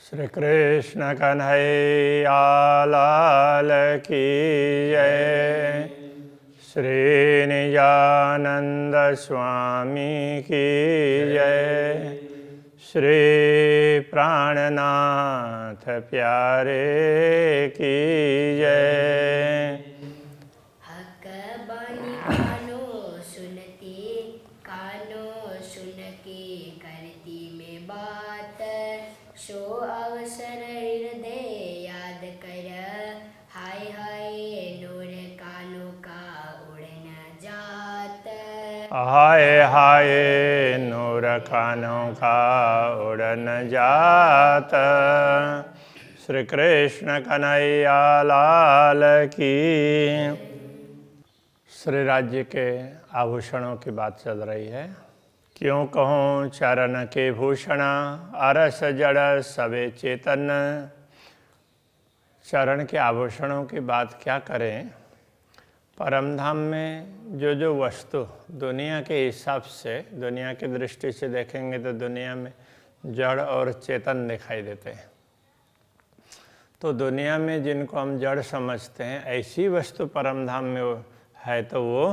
श्री कृष्ण कन्हैया लाल की जय। श्री निजानंद स्वामी की जय। श्री प्राणनाथ प्यारे की जय। हक बानी कानो सुनती, कानो सुन के करती में बात। शो अवसर हृदय याद कर, हाय हाय नूर कानों का उड़ न जात। हाय हाय नूर कानों का उड़ न जात। श्री कृष्ण कन्हैया लाल की। श्री राज्य के आभूषणों की बात चल रही है। क्यों कहूँ चरण के भूषण, अरस जड़ सबे चेतन। चरण के आभूषणों की बात क्या करें। परमधाम में जो वस्तु दुनिया के हिसाब से, दुनिया की दृष्टि से देखेंगे तो दुनिया में जड़ और चेतन दिखाई देते हैं। तो दुनिया में जिनको हम जड़ समझते हैं, ऐसी वस्तु परमधाम में है तो वो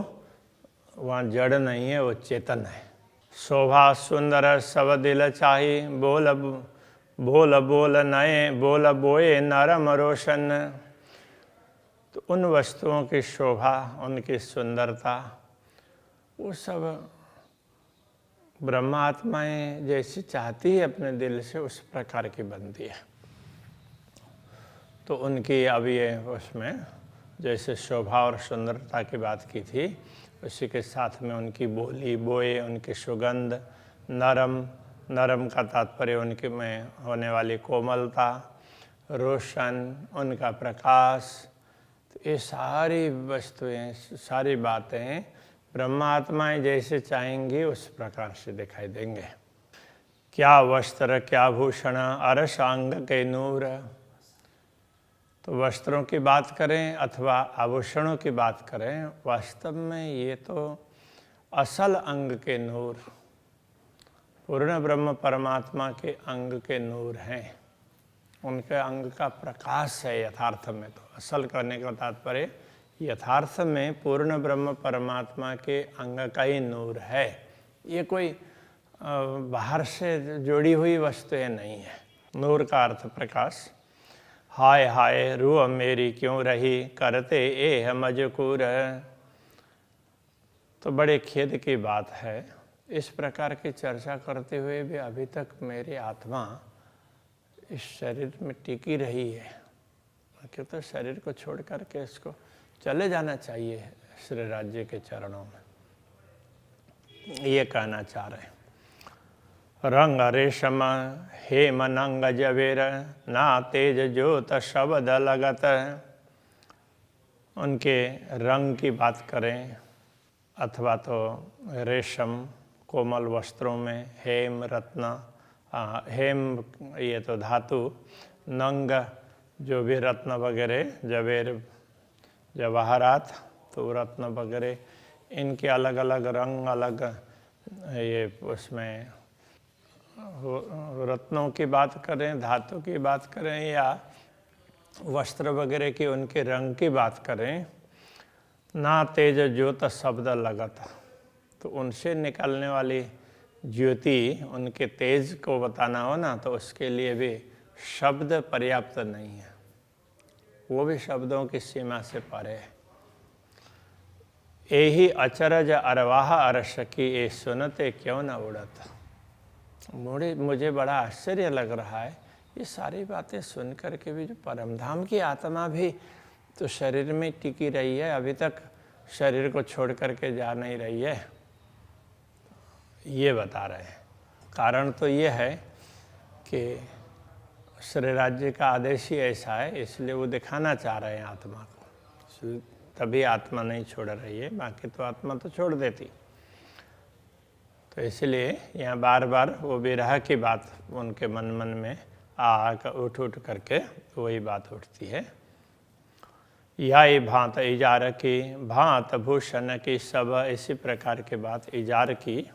वहाँ जड़ नहीं है, वो चेतन है। शोभा सुंदर सब दिल चाही, बोल बोल बोल नए बोल बोए नरम रोशन। तो उन वस्तुओं की शोभा, उनकी सुंदरता, वो सब ब्रह्मात्माएं जैसी चाहती है अपने दिल से, उस प्रकार की बनती है। तो उनकी अब ये उसमें जैसे शोभा और सुंदरता की बात की थी, उसी के साथ में उनकी बोली बोए, उनकी सुगंध, नरम का तात्पर्य उनके में होने वाली कोमलता, रोशन, उनका प्रकाश। तो ये सारी वस्तुएं, सारी बातें ब्रह्मात्माएं जैसे चाहेंगी उस प्रकार से दिखाई देंगे। क्या वस्त्र क्या भूषण, अरस अंग के नूर। तो वस्त्रों की बात करें अथवा आभूषणों की बात करें, वास्तव में ये तो असल अंग के नूर, पूर्ण ब्रह्म परमात्मा के अंग के नूर हैं। उनके अंग का प्रकाश है यथार्थ में। तो असल करने का तात्पर्य यथार्थ में पूर्ण ब्रह्म परमात्मा के अंग का ही नूर है। ये कोई बाहर से जोड़ी हुई वस्तुएं नहीं है। नूर का अर्थ प्रकाश। हाय हाय रूह मेरी क्यों रही, करते एह मजकूर। तो बड़े खेद की बात है, इस प्रकार की चर्चा करते हुए भी अभी तक मेरी आत्मा इस शरीर में टिकी रही है। क्यों तो शरीर को छोड़ करके इसको चले जाना चाहिए श्री राज्य के चरणों में, ये कहना चाह रहे हैं। रंग रेशम हेम नंग जवेर, ना तेज ज्योत शब्द लगत। उनके रंग की बात करें अथवा तो रेशम कोमल वस्त्रों में, हेम रत्न, हेम ये तो धातु, नंग जो भी रत्न वगैरह, जवेर जवाहरात, तो रत्न वगैरह, इनके अलग अलग रंग, अलग ये उसमें रत्नों की बात करें, धातु की बात करें या वस्त्र वगैरह की उनके रंग की बात करें, ना तेज ज्योत शब्द लगत। तो उनसे निकलने वाली ज्योति, उनके तेज को बताना हो ना, तो उसके लिए भी शब्द पर्याप्त नहीं है, वो भी शब्दों की सीमा से परे है। यही अचरज अरवाह अरस की, ये सुनते क्यों न उड़त। मुझे बड़ा आश्चर्य लग रहा है, ये सारी बातें सुन करके भी जो परमधाम की आत्मा भी तो शरीर में टिकी रही है, अभी तक शरीर को छोड़ करके जा नहीं रही है, ये बता रहे हैं। कारण तो ये है कि श्री राज्य का आदेश ही ऐसा है, इसलिए वो दिखाना चाह रहे हैं आत्मा को, तभी आत्मा नहीं छोड़ रही है, बाकी तो आत्मा तो छोड़ देती। तो इसलिए यहाँ बार बार वो विरह की बात उनके मन में उठ करके वही बात उठती है। या भांत इजार की, भांत भूषण की, सब इसी प्रकार की बात इजार की,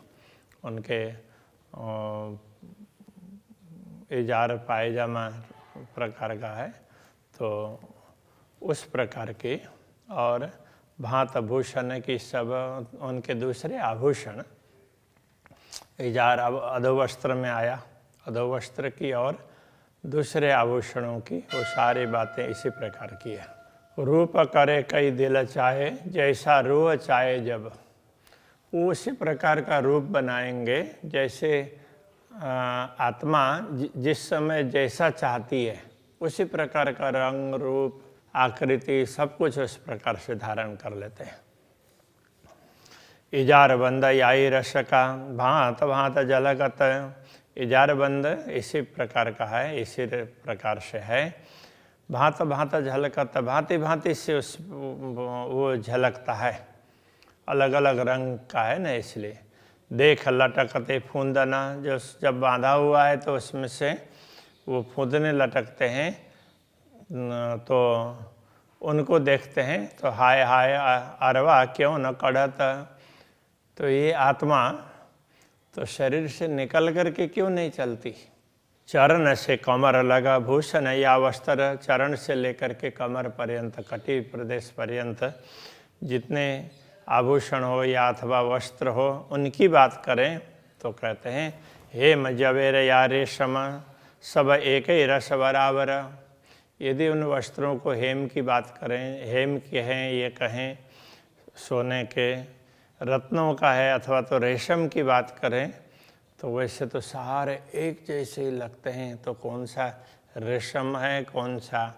उनके इजार पायजामा प्रकार का है, तो उस प्रकार के। और भांत भूषण की सब उनके दूसरे आभूषण, इजार अब अधोवस्त्र में आया, अधोवस्त्र की और दूसरे आभूषणों की वो सारी बातें इसी प्रकार की है। रूप करे कई दिल चाहे, जैसा रूह चाहे जब, वो उसी प्रकार का रूप बनाएंगे जैसे आत्मा जिस समय जैसा चाहती है उसी प्रकार का रंग रूप आकृति सब कुछ उस प्रकार से धारण कर लेते हैं। इजार बंद याई रस का, भांत भांत जलगत, इजार बंद इसी प्रकार का है, इसी प्रकार से है। भांत भांत झलकत, भांति भांति से उस वो झलकता है, अलग अलग रंग का है ना, इसलिए। देख लटकते फूंदना, जो जब बांधा हुआ है तो उसमें से वो फूंदने लटकते हैं, तो उनको देखते हैं तो हाय हाय अरवा क्यों न कढ़त। तो ये आत्मा तो शरीर से निकल करके क्यों नहीं चलती। चरण से कमर लगा भूषण या वस्त्र, चरण से लेकर के कमर पर्यंत, कटी प्रदेश पर्यंत जितने आभूषण हो या अथवा वस्त्र हो उनकी बात करें तो कहते हैं हेम जवेर या रेशम सब एक ही रस बराबर। यदि उन वस्त्रों को हेम की बात करें, हेम के हैं ये कहें सोने के रत्नों का है, अथवा तो रेशम की बात करें तो वैसे तो सारे एक जैसे ही लगते हैं। तो कौन सा रेशम है, कौन सा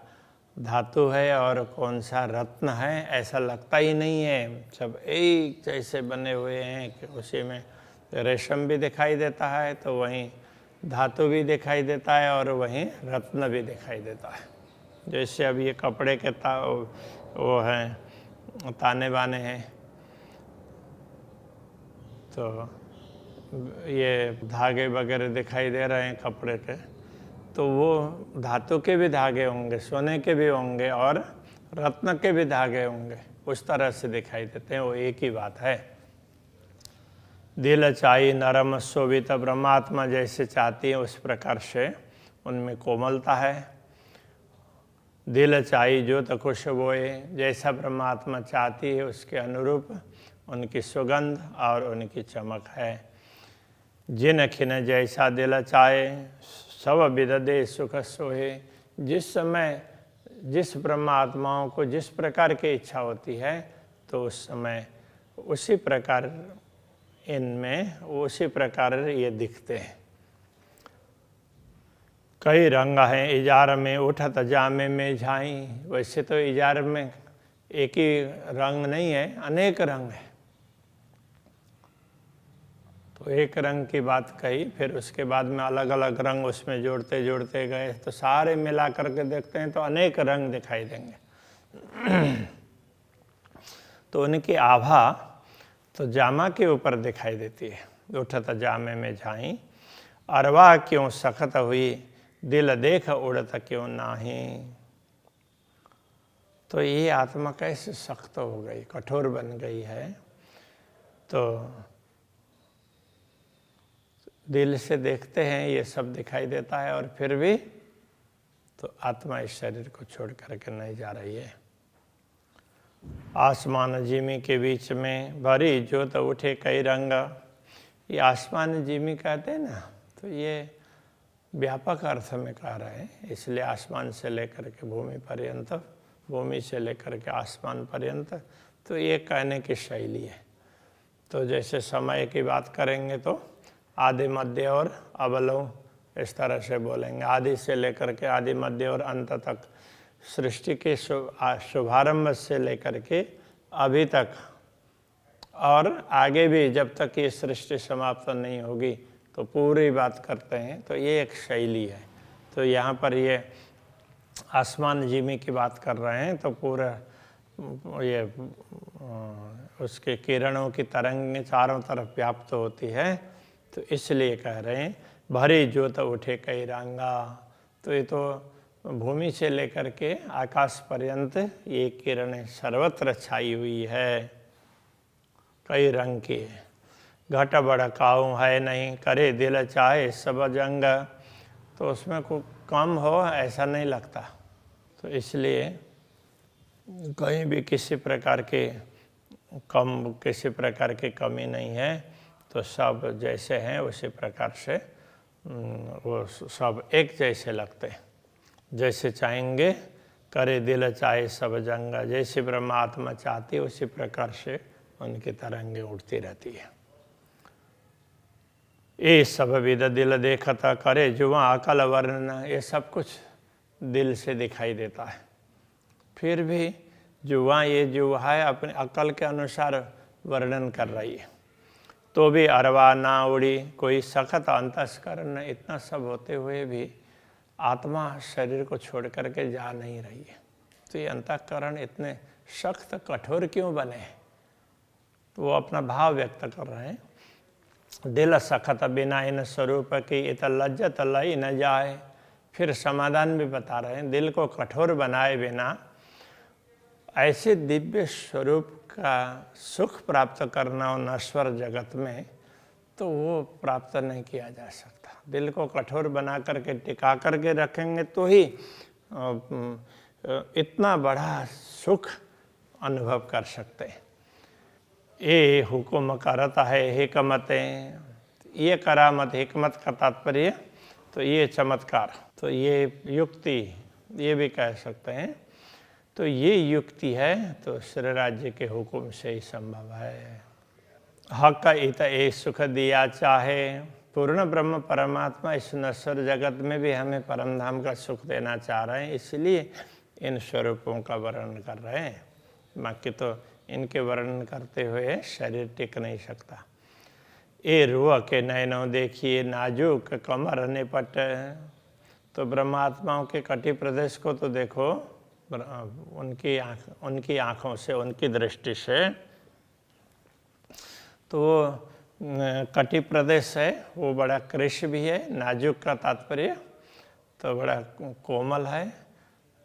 धातु है और कौन सा रत्न है, ऐसा लगता ही नहीं है। सब एक जैसे बने हुए हैं कि उसी में रेशम भी दिखाई देता है तो वहीं धातु भी दिखाई देता है और वहीं रत्न भी दिखाई देता है। जैसे अब ये कपड़े के वो हैं ताने बाने हैं, तो ये धागे वगैरह दिखाई दे रहे हैं कपड़े के, तो वो धातु के भी धागे होंगे, सोने के भी होंगे और रत्न के भी धागे होंगे, उस तरह से दिखाई देते हैं। वो एक ही बात है। दिल चाही नरम शोभित, ब्रह्मात्मा जैसे चाहती है उस प्रकार से उनमें कोमलता है। दिल चाही जो तो खुश बोए, जैसा ब्रह्मात्मा चाहती है उसके अनुरूप उनकी सुगंध और उनकी चमक है। जिन खिन जैसा दिल चाहे, सब विद दे सुख सोहे। जिस समय जिस ब्रह्मात्माओं को जिस प्रकार की इच्छा होती है तो उस समय उसी प्रकार इनमें उसी प्रकार ये दिखते हैं। कई रंग हैं इजार में उठत जामे में झाई। वैसे तो इजार में एक ही रंग नहीं है, अनेक रंग है। तो एक रंग की बात कही, फिर उसके बाद में अलग अलग रंग उसमें जोड़ते जोड़ते गए, तो सारे मिला करके देखते हैं तो अनेक रंग दिखाई देंगे। तो उनकी आभा तो जामा के ऊपर दिखाई देती है। उठत जामे में झाई, अरवा क्यों सखत हुई, दिल देख उड़त क्यों नाही। तो ये आत्मा कैसे सख्त हो गई, कठोर बन गई है। तो दिल से देखते हैं ये सब दिखाई देता है और फिर भी तो आत्मा इस शरीर को छोड़ करके नहीं जा रही है। आसमान जिमी के बीच में भरी जोत उठे कई रंग। ये आसमान जिमी कहते हैं ना, तो ये व्यापक अर्थ में कह रहे हैं, इसलिए आसमान से लेकर के भूमि पर्यंत, भूमि से लेकर के आसमान पर्यंत, तो ये कहने की शैली है। तो जैसे समय की बात करेंगे तो आदि मध्य और अवलव इस तरह से बोलेंगे। आदि से लेकर के आदि मध्य और अंत तक, सृष्टि के शुभारंभ से लेकर के अभी तक और आगे भी जब तक ये सृष्टि समाप्त नहीं होगी तो पूरी बात करते हैं। तो ये एक शैली है। तो यहाँ पर ये आसमान जिमी की बात कर रहे हैं तो पूरा ये उसके किरणों की तरंगें चारों तरफ व्याप्त होती है, तो इसलिए कह रहे हैं भरी जोत उठे कई रंगा। तो ये तो भूमि से लेकर के आकाश पर्यंत ये किरणें सर्वत्र छाई हुई है, कई रंग की। घट बड़ काऊ है नहीं, करे दिल चाहे सब जंग। तो उसमें कोई कम हो ऐसा नहीं लगता। तो इसलिए कहीं भी किसी प्रकार की कमी नहीं है। तो सब जैसे हैं उसी प्रकार से वो सब एक जैसे लगते हैं। जैसे चाहेंगे करे दिल चाहे सब जंगा, जैसे ब्रह्मात्मा चाहती उसी प्रकार से उनकी तरंगे उठती रहती है। ये सब विद दिल देखता करे जुआ अकल वर्णन, ये सब कुछ दिल से दिखाई देता है। फिर भी जुआ ये जुआ है अपने अकल के अनुसार वर्णन कर रही है, तो भी अरवा ना उड़ी कोई सख्त अंतस्करण, इतना सब होते हुए भी आत्मा शरीर को छोड़ करके जा नहीं रही है। तो ये अंतःकरण इतने सख्त कठोर क्यों बने हैं? तो वो अपना भाव व्यक्त कर रहे हैं। दिल सख्त बिना इन स्वरूप की इत लज्जत लई न जाए। फिर समाधान भी बता रहे हैं, दिल को कठोर बनाए बिना ऐसे दिव्य स्वरूप का सुख प्राप्त करना हो नश्वर जगत में, तो वो प्राप्त नहीं किया जा सकता। दिल को कठोर बना करके टिका करके रखेंगे तो ही इतना बड़ा सुख अनुभव कर सकते हैं। ये हुक्म करता है हिकमतें, ये करामत हिकमत का तात्पर्य, तो ये चमत्कार, तो ये युक्ति, ये भी कह सकते हैं। तो ये युक्ति है तो श्री राज्य के हुक्म से ही संभव है। हक इत ए सुख दिया चाहे, पूर्ण ब्रह्म परमात्मा इस नश्वर जगत में भी हमें परम धाम का सुख देना चाह रहे हैं, इसलिए इन स्वरूपों का वर्णन कर रहे हैं। बाकी तो इनके वर्णन करते हुए शरीर टिक नहीं सकता। ए रुआ के नैनों देखिए नाजुक कमर निपट, तो ब्रह्मात्माओं के कटी प्रदेश को तो देखो, उनकी आँखों से, उनकी दृष्टि से तो कटी प्रदेश है वो बड़ा कृश भी है। नाजुक का तात्पर्य तो बड़ा कोमल है।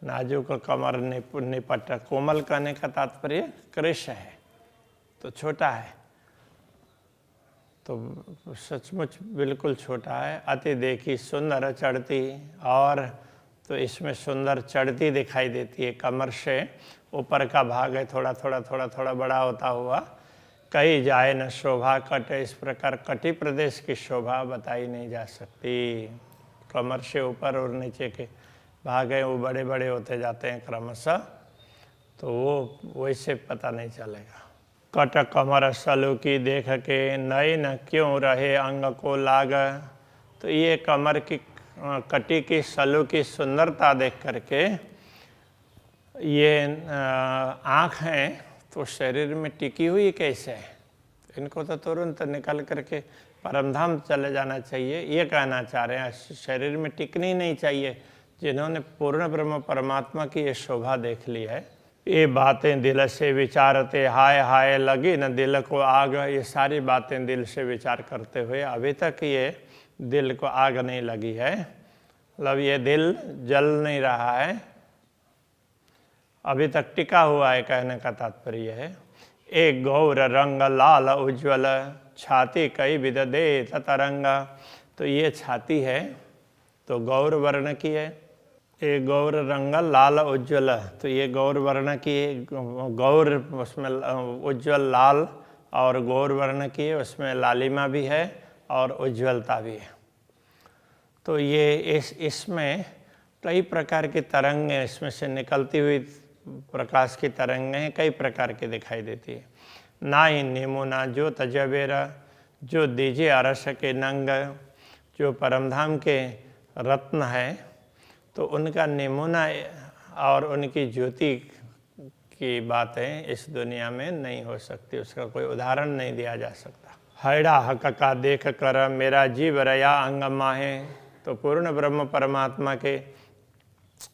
नाजुक कमर निपट, कोमल कहने का तात्पर्य कृश है, तो छोटा है, तो सचमुच बिल्कुल छोटा है। अति देखी सुंदर चढ़ती, और तो इसमें सुंदर चढ़ती दिखाई देती है। कमर से ऊपर का भाग है थोड़ा थोड़ा बड़ा होता हुआ, कहीं जाए न शोभा कट, इस प्रकार कटी प्रदेश की शोभा बताई नहीं जा सकती। कमर से ऊपर और नीचे के भाग हैं वो बड़े बड़े होते जाते हैं क्रमशः, तो वो वैसे पता नहीं चलेगा। कट कमर सलू की देख के नए न क्यों रहे अंग को लाग, तो ये कमर की कटी की सलू की सुंदरता देख करके ये आँख हैं तो शरीर में टिकी हुई कैसे है? इनको तो तुरंत निकल करके परमधाम चले जाना चाहिए, ये कहना चाह रहे हैं। शरीर में टिकनी नहीं चाहिए। जिन्होंने पूर्ण ब्रह्म परमात्मा की ये शोभा देख ली है, ये बातें दिल से विचारते हाय हाय लगी न दिल को आग, ये सारी बातें दिल से विचार करते हुए अभी तक ये दिल को आग नहीं लगी है, मतलब ये दिल जल नहीं रहा है, अभी तक टिका हुआ है, कहने का तात्पर्य है। एक गौर रंग लाल उज्ज्वल छाती कई विध दे तरंगा, तो ये छाती है तो गौर वर्ण की है। एक गौर रंग लाल उज्ज्वल, तो ये गौर वर्ण की है, गौर उसमें उज्ज्वल लाल और गौर वर्ण की है, उसमें लालिमा भी है और उज्ज्वलता भी है। तो ये इसमें कई प्रकार की तरंगें, इसमें से निकलती हुई प्रकाश की तरंगें कई प्रकार की दिखाई देती है। ना ही निमुना जो तजबेरा जो दीजिए अरस के नंग, जो परमधाम के रत्न है तो उनका निमुना और उनकी ज्योति की बातें इस दुनिया में नहीं हो सकती, उसका कोई उदाहरण नहीं दिया जा सकता। हैड़ा हक का देख कर मेरा जीव रया अंग माहे, तो पूर्ण ब्रह्म परमात्मा के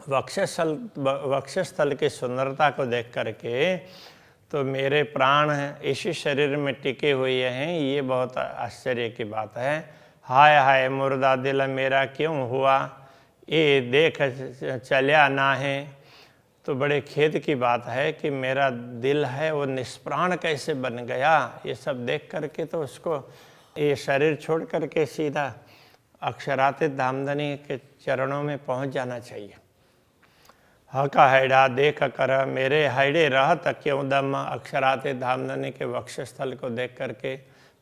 वक्षस्थल की सुंदरता को देख करके तो मेरे प्राण इसी शरीर में टिके हुए हैं, ये बहुत आश्चर्य की बात है। हाय हाय मुर्दा दिल मेरा क्यों हुआ, ये देख चलिया ना है, तो बड़े खेद की बात है कि मेरा दिल है वो निष्प्राण कैसे बन गया। ये सब देख करके तो उसको ये शरीर छोड़ करके सीधा अक्षरातीत धामधनी के चरणों में पहुंच जाना चाहिए। हका हैडा देख कर मेरे हैडे रहत क्यों दम, अक्षरातीत धामधनी के वक्षस्थल को देख करके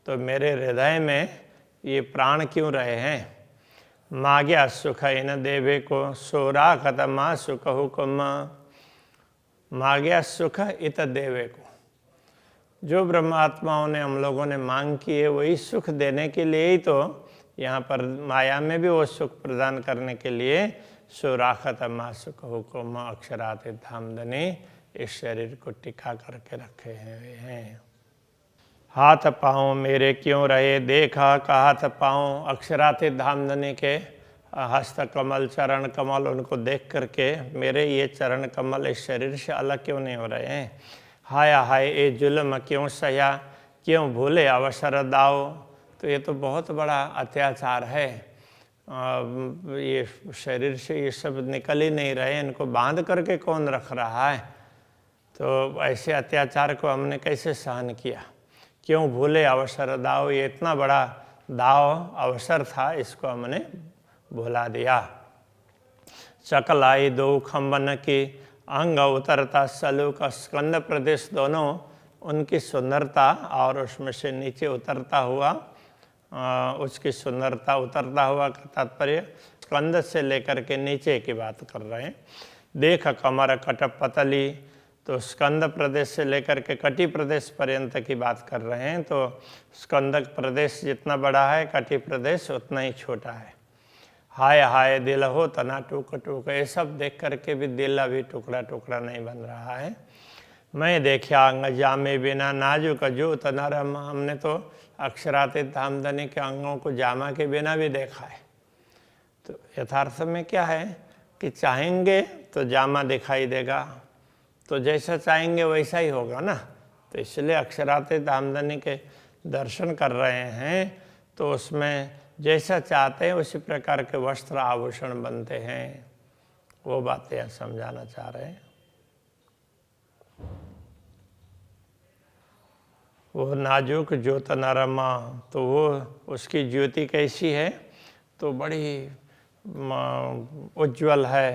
तो मेरे हृदय में ये प्राण क्यों रहे हैं। माग्या सुख इन देवे को सोरा खतमा सुख हुकुम, माग्या सुख इत देवे को, जो ब्रह्मात्माओं ने हम लोगों ने मांग की है वही सुख देने के लिए ही तो यहाँ पर माया में भी वो सुख प्रदान करने के लिए सुराखत मा सुख हुकुम अक्षरातीत धामधनी इस शरीर को टिका करके रखे हैं। हाथ पाँव मेरे क्यों रहे देखा का हाथ पाँव, अक्षरातीत धामधनी के हस्त कमल चरण कमल उनको देख करके मेरे ये चरण कमल इस शरीर से अलग क्यों नहीं हो रहे हैं। हाया हाय ए जुल्म क्यों सया, क्यों भूले अवसर दाओ, तो ये तो बहुत बड़ा अत्याचार है। ये शरीर से ये सब निकल ही नहीं रहे, इनको बांध करके कौन रख रहा है। तो ऐसे अत्याचार को हमने कैसे सहन किया। क्यों भूले अवसर दाओ, ये इतना बड़ा दाव अवसर था, इसको हमने भुला दिया। चकलाई दो खम्बन की अंग उतरता सलूक स्कंद प्रदेश दोनों उनकी सुंदरता और उसमें से नीचे उतरता हुआ उसकी सुंदरता उतरता हुआ का तात्पर्य स्कंद से लेकर के नीचे की बात कर रहे हैं। देख कमर कटप पतली, तो स्कंद प्रदेश से लेकर के कटी प्रदेश पर्यंत की बात कर रहे हैं। तो स्कंदक प्रदेश जितना बड़ा है कटी प्रदेश उतना ही छोटा है। हाय हाय दिल हो तना टूक टूक, ये सब देख करके भी दिल अभी टुकड़ा टुकड़ा नहीं बन रहा है। मैं देखा अंग जामे बिना नाजुक जूत नरम, हमने तो अक्षरातीत धामधनी के अंगों को जामा के बिना भी देखा है। तो यथार्थ में क्या है कि चाहेंगे तो जामा दिखाई देगा, तो जैसा चाहेंगे वैसा ही होगा ना। तो इसलिए अक्षरातीत धामधनी के दर्शन कर रहे हैं तो उसमें जैसा चाहते हैं उसी प्रकार के वस्त्र आभूषण बनते हैं। वो बातें यहाँ समझाना चाह रहे हैं। वो नाजुक ज्योत नरमा, तो वो उसकी ज्योति कैसी है, तो बड़ी उज्ज्वल है,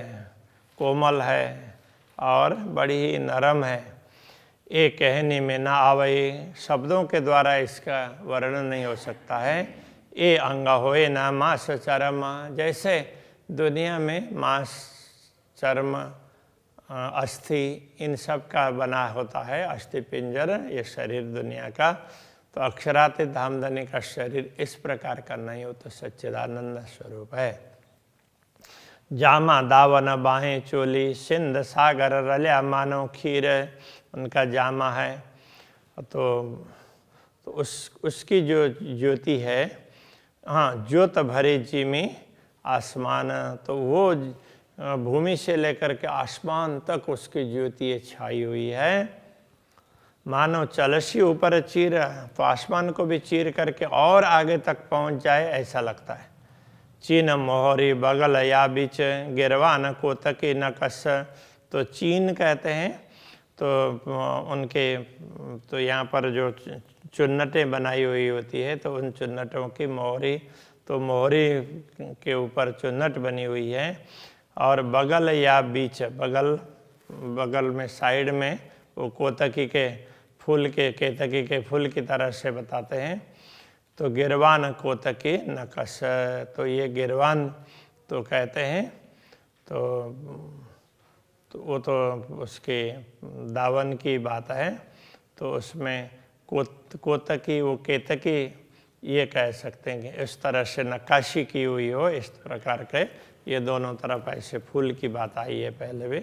कोमल है और बड़ी ही नरम है। ये कहने में ना आवे, शब्दों के द्वारा इसका वर्णन नहीं हो सकता है। ये अंग होए ना मांस चर्म, जैसे दुनिया में मांस चर्म अस्थि इन सब का बना होता है अस्थि पिंजर, ये शरीर दुनिया का। तो अक्षरातीत धामधनी का शरीर इस प्रकार का नहीं हो, तो सच्चिदानंद स्वरूप है। जामा दावन बाहें चोली, सिंध सागर रल्या मानो खीर, उनका जामा है। तो उसकी जो ज्योति है, हाँ ज्योत भरे जी में आसमान, तो वो भूमि से लेकर के आसमान तक उसकी ज्योति छाई हुई है। मानो चलसी ऊपर चीर, तो आसमान को भी चीर करके और आगे तक पहुंच जाए ऐसा लगता है। चीन मोहरी बगल या बीच, गिरवान कोतकी नकस, तो चीन कहते हैं तो उनके, तो यहाँ पर जो चुन्नटें बनाई हुई होती है तो उन चुन्नटों की मोहरी, तो मोहरी के ऊपर चुन्नट बनी हुई है। और बगल या बीच, बगल में साइड में वो कोतकी के फूल के, केतकी के फूल की तरह से बताते हैं। तो गिरवान कोतकी नकस, तो ये गिरवान तो कहते हैं तो वो तो उसके दावन की बात है। तो उसमें कोतकी वो केतकी ये कह सकते हैं कि इस तरह से नक्काशी की हुई हो, इस प्रकार के ये दोनों तरफ ऐसे फूल की बात आई है पहले भी।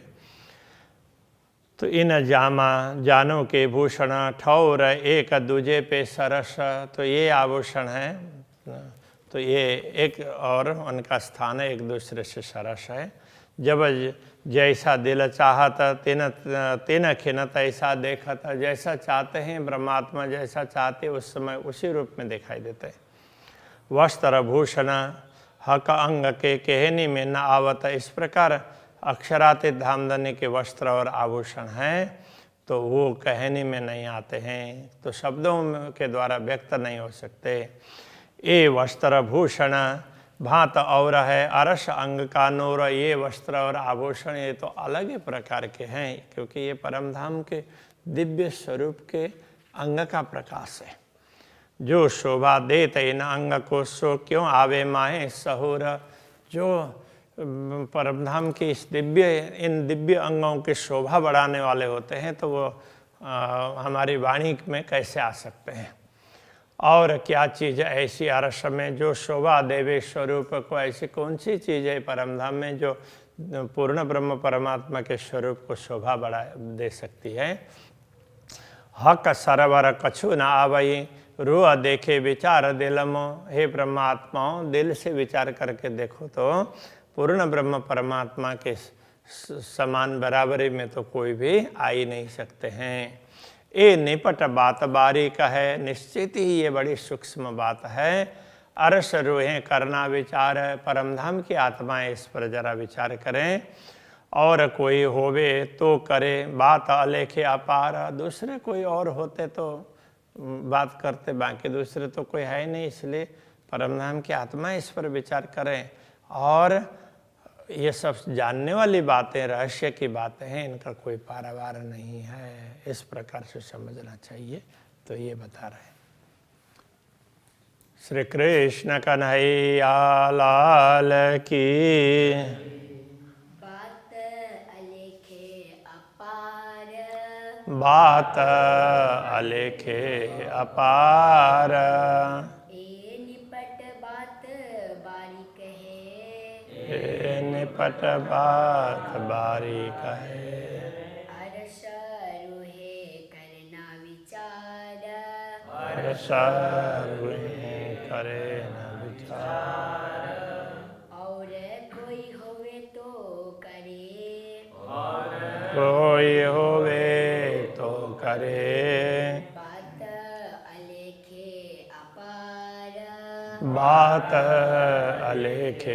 तो इन जामा जानों के भूषण ठौर एक दूजे पे सरस, तो ये आभूषण है, तो ये एक और उनका स्थान है, एक दूसरे से सरस है। जब जैसा दिल चाहत तेन खिनत ऐसा देखत, जैसा चाहते हैं ब्रह्मात्मा जैसा चाहते उस समय उसी रूप में दिखाई देते हैं। वस्त्र भूषण हक अंग के कहनी में न आवत, इस प्रकार अक्षरातीत धामधनी के वस्त्र और आभूषण हैं तो वो कहने में नहीं आते हैं, तो शब्दों के द्वारा व्यक्त नहीं हो सकते। ये वस्त्र भूषण भांत और है अरस अंग का नूर, ये वस्त्र और आभूषण ये तो अलग ही प्रकार के हैं, क्योंकि ये परमधाम के दिव्य स्वरूप के अंग का प्रकाश है। जो शोभा देते इन अंग को सो क्यों आवे माहे सहुर। जो परमधाम के इन दिव्य अंगों की शोभा बढ़ाने वाले होते हैं तो वो हमारी वाणी में कैसे आ सकते हैं। और क्या चीज़ ऐसी अरस में जो शोभा देवे स्वरूप को, ऐसी कौन सी चीज़ है परमधाम में जो पूर्ण ब्रह्म परमात्मा के स्वरूप को शोभा बढ़ा दे सकती है। हक सरवर कछु न आवई, रूह देखे विचार दिलमो। हे ब्रह्मात्माओं, दिल से विचार करके देखो तो पूर्ण ब्रह्म परमात्मा के समान बराबरी में तो कोई भी आ ही नहीं सकते हैं। ये निपट बात बारीक है, निश्चित ही ये बड़ी सूक्ष्म बात है। अरस रूहें करना विचार है, परमधाम की आत्माएं इस पर जरा विचार करें। और कोई होवे तो करे बात अलेखे अपार, दूसरे कोई और होते तो बात करते, बाकी दूसरे तो कोई है नहीं, इसलिए परमधाम की आत्माएं इस पर विचार करें। और ये सब जानने वाली बातें, रहस्य की बातें हैं, इनका कोई पारावार नहीं है, इस प्रकार से समझना चाहिए। तो ये बता रहे हैं। श्री कृष्ण कन्हैया लाल की। बात अलेखे अपार, बात अलेखे अपार। ए निपट बात बारीक है, ए निपट बात बारीक है। अरस रूहे करना विचार, अरस रूहे करे न विचार। और कोई होवे तो करे, कोई होवे तो करे। बात अलेखे अपार, बात अलेखे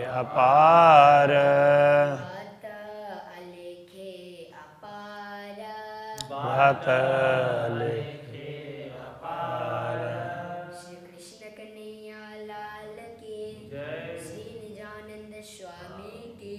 अपार। बात अलेखे अपार। बात अलेखे अपार। श्री कृष्ण कन्हैया लाल की, श्री निजानंद स्वामी की,